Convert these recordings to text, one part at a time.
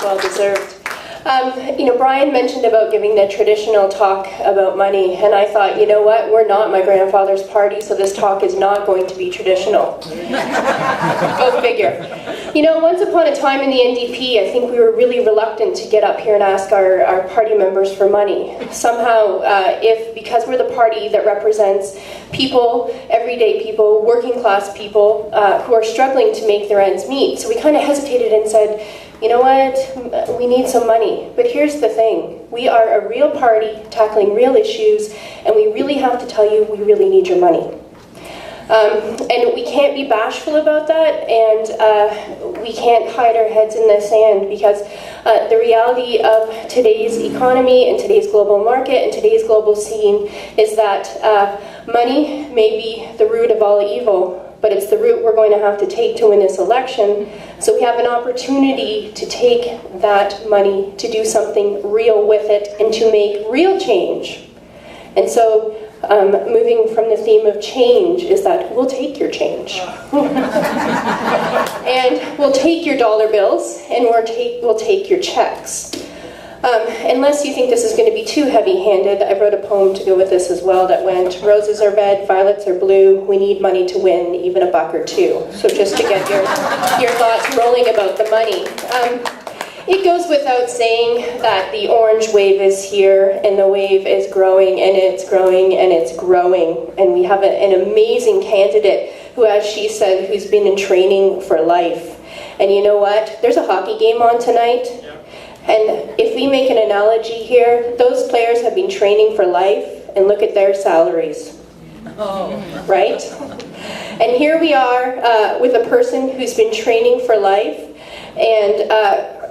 well deserved. Brian mentioned about giving the traditional talk about money, and I thought, you know what, we're not my grandfather's party, so this talk is not going to be traditional. Go figure. Once upon a time in the NDP, I think we were really reluctant to get up here and ask our party members for money. Somehow, because we're the party that represents people, everyday people, working class people, who are struggling to make their ends meet, so we kind of hesitated and said, you know what, we need some money. But here's the thing, we are a real party tackling real issues, and we really have to tell you we really need your money. And we can't be bashful about that, and we can't hide our heads in the sand, because the reality of today's economy and today's global market and today's global scene is that money may be the root of all evil, but it's the route we're going to have to take to win this election. So we have an opportunity to take that money, to do something real with it, and to make real change. And so moving from the theme of change is that we'll take your change. And we'll take your dollar bills, and we'll take your checks. Unless you think this is going to be too heavy-handed, I wrote a poem to go with this as well that went, roses are red, violets are blue, we need money to win, even a buck or two. So just to get your thoughts rolling about the money. It goes without saying that the orange wave is here, and the wave is growing, and it's growing, and it's growing. And we have an amazing candidate who, as she said, who's been in training for life. And you know what? There's a hockey game on tonight. And if we make an analogy here, those players have been training for life, and look at their salaries. Right? And here we are with a person who's been training for life, and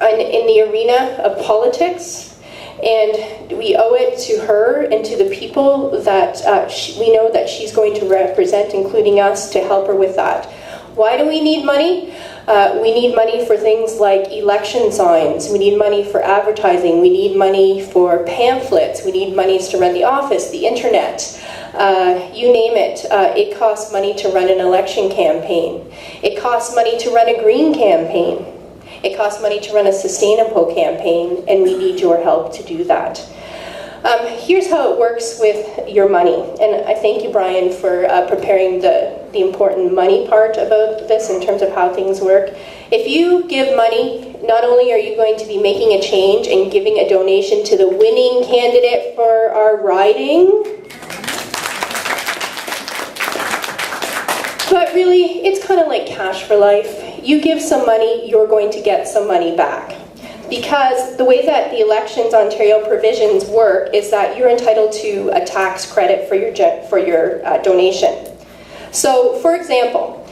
in the arena of politics, and we owe it to her and to the people that we know that she's going to represent, including us, to help her with that. Why do we need money? We need money for things like election signs. We need money for advertising. We need money for pamphlets. We need monies to run the office, the internet. You name it. It costs money to run an election campaign. It costs money to run a green campaign. It costs money to run a sustainable campaign, and we need your help to do that. Here's how it works with your money, and I thank you, Brian, for preparing the important money part about this in terms of how things work. If you give money, not only are you going to be making a change and giving a donation to the winning candidate for our riding, but really, it's kind of like cash for life. You give some money, you're going to get some money back. Because the way that the Elections Ontario provisions work is that you're entitled to a tax credit for your donation. So, for example,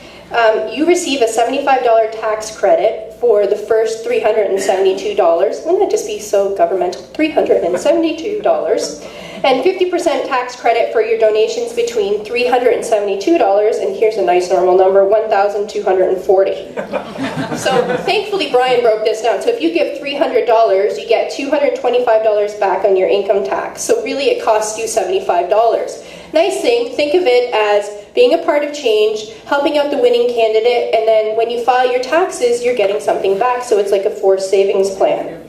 you receive a $75 tax credit for the first $372. Wouldn't that just be so governmental? $372. And 50% tax credit for your donations between $372 and here's a nice normal number, $1,240. So thankfully Brian broke this down. So if you give $300, you get $225 back on your income tax. So really it costs you $75. Nice thing, think of it as being a part of change, helping out the winning candidate, and then when you file your taxes, you're getting something back, so it's like a forced savings plan.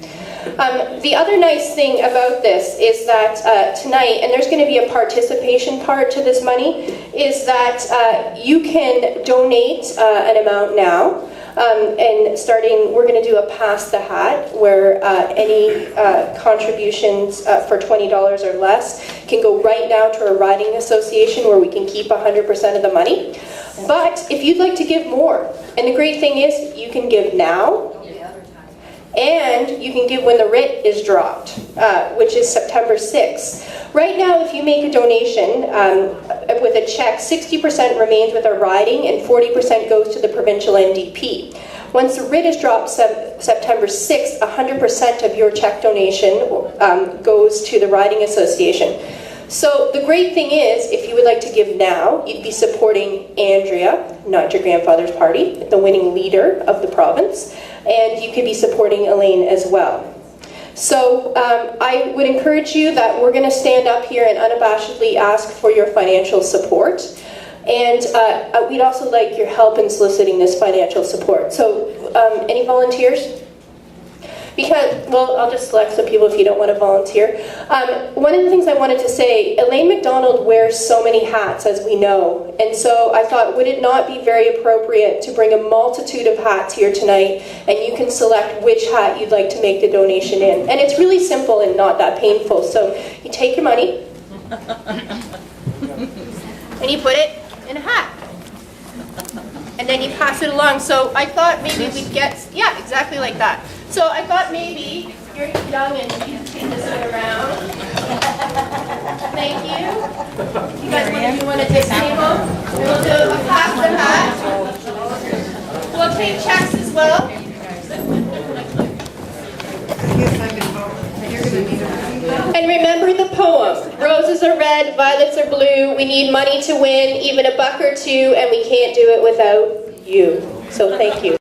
The other nice thing about this is that tonight, and there's going to be a participation part to this money, is that you can donate an amount now, and starting, we're going to do a pass the hat, where any contributions for $20 or less can go right now to a riding association where we can keep 100% of the money. But if you'd like to give more, and the great thing is you can give now, and you can give when the writ is dropped, which is September 6th. Right now, if you make a donation with a check, 60% remains with our riding and 40% goes to the provincial NDP. Once the writ is dropped September 6th, 100% of your check donation goes to the riding association. So the great thing is, if you would like to give now, you'd be supporting Andrea, not your grandfather's party, the winning leader of the province, and you could be supporting Elaine as well. So I would encourage you that we're going to stand up here and unabashedly ask for your financial support. And we'd also like your help in soliciting this financial support. So any volunteers? Because, well, I'll just select some people if you don't want to volunteer. One of the things I wanted to say, Elaine McDonald wears so many hats, as we know. And so I thought, would it not be very appropriate to bring a multitude of hats here tonight, and you can select which hat you'd like to make the donation in. And it's really simple and not that painful. So you take your money, and you put it in a hat. And then you pass it along. So I thought maybe we'd get, yeah, exactly like that. So I thought maybe you're young and you can take this one around. Thank you. You guys want to do one at this table? And we'll do a pass the hat. We'll take checks as well. And remember the poem, roses are red, violets are blue, we need money to win, even a buck or two, and we can't do it without you. So thank you.